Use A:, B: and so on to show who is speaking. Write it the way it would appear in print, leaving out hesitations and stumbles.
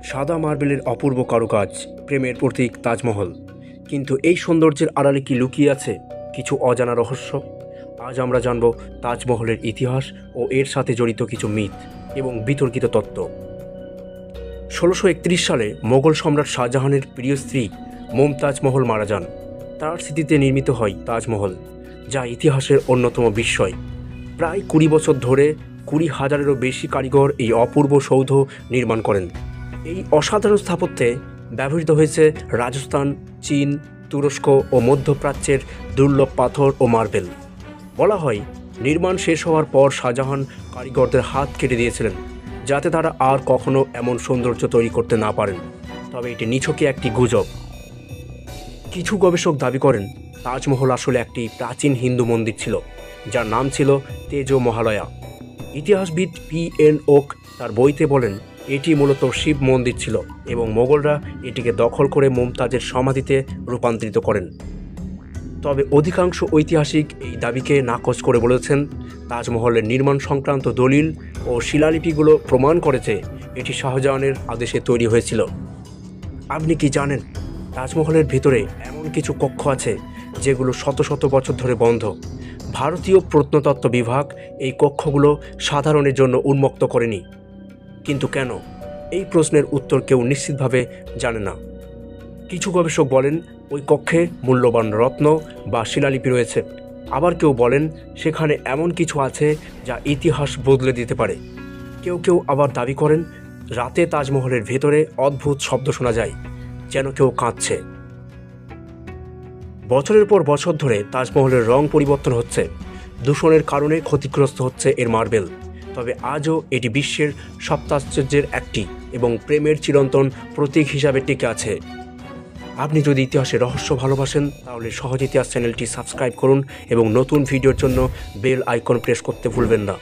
A: সাদা মার্বেলের অপূর্ব কারুকাজ, প্রেমের প্রতীক তাজমহল। কিন্তু এই সৌন্দর্যের আড়ালে কি লুকিয়ে আছে কিছু অজানা রহস্য? আজ আমরা জানব তাজমহলের ইতিহাস ও এর সাথে জড়িত কিছু মিথ এবং বিতর্কিত তত্ত্ব। ১৬৩১ সালে মোগল সম্রাট শাহজাহানের প্রিয় স্ত্রী মুমতাজ মহল মারা যান। তার স্মৃতিতে নির্মিত হয় তাজমহল, যা ইতিহাসের অন্যতম বিস্ময়। প্রায় ২০ বছর ধরে ২০,০০০-এরও বেশি কারিগর এই অপূর্ব সৌধ নির্মাণ করেন। এই অসাধারণ স্থাপত্যে ব্যবহৃত হয়েছে রাজস্থান, চীন, তুরস্ক ও মধ্যপ্রাচ্যের দুর্লভ পাথর ও মার্বেল। বলা হয়, নির্মাণ শেষ হওয়ার পর শাহজাহান কারিগরদের হাত কেটে দিয়েছিলেন, যাতে তারা আর কখনো এমন সৌন্দর্য তৈরি করতে না পারেন। তবে এটি নিছকই একটি গুজব। কিছু গবেষক দাবি করেন তাজমহল আসলে একটি প্রাচীন হিন্দু মন্দির ছিল, যার নাম ছিল তেজ মহালয়া। ইতিহাসবিদ P.N. ওক তার বইতে বলেন, এটি মূলত শিব মন্দির ছিল এবং মোগলরা এটিকে দখল করে মুমতাজের সমাধিতে রূপান্তরিত করেন। তবে অধিকাংশ ঐতিহাসিক এই দাবিকে নাকচ করে বলেছেন, তাজমহলের নির্মাণ সংক্রান্ত দলিল ও শিলালিপিগুলো প্রমাণ করেছে এটি শাহজাহানের আদেশে তৈরি হয়েছিল। আপনি কি জানেন, তাজমহলের ভিতরে এমন কিছু কক্ষ আছে যেগুলো শত শত বছর ধরে বন্ধ? ভারতীয় প্রত্নতত্ত্ব বিভাগ এই কক্ষগুলো সাধারণের জন্য উন্মুক্ত করেনি। কিন্তু কেন? এই প্রশ্নের উত্তর কেউ নিশ্চিতভাবে জানে না। কিছু গবেষক বলেন ওই কক্ষে মূল্যবান রত্ন বা শিলালিপি রয়েছে। আবার কেউ বলেন সেখানে এমন কিছু আছে যা ইতিহাস বদলে দিতে পারে। কেউ কেউ আবার দাবি করেন রাতে তাজমহলের ভেতরে অদ্ভুত শব্দ শোনা যায়, যেন কেউ কাঁদছে। বছরের পর বছর ধরে তাজমহলের রং পরিবর্তন হচ্ছে, দূষণের কারণে ক্ষতিগ্রস্ত হচ্ছে এর মার্বেল। তবে আজও এটি বিশ্বের সপ্তাশ্চর্যের একটি এবং প্রেমের চিরন্তন প্রতীক হিসাবে টিকে আছে। আপনি যদি ইতিহাসের রহস্য ভালোবাসেন, তাহলে সহজ ইতিহাস চ্যানেলটি সাবস্ক্রাইব করুন এবং নতুন ভিডিওর জন্য বেল আইকন প্রেস করতে ভুলবেন না।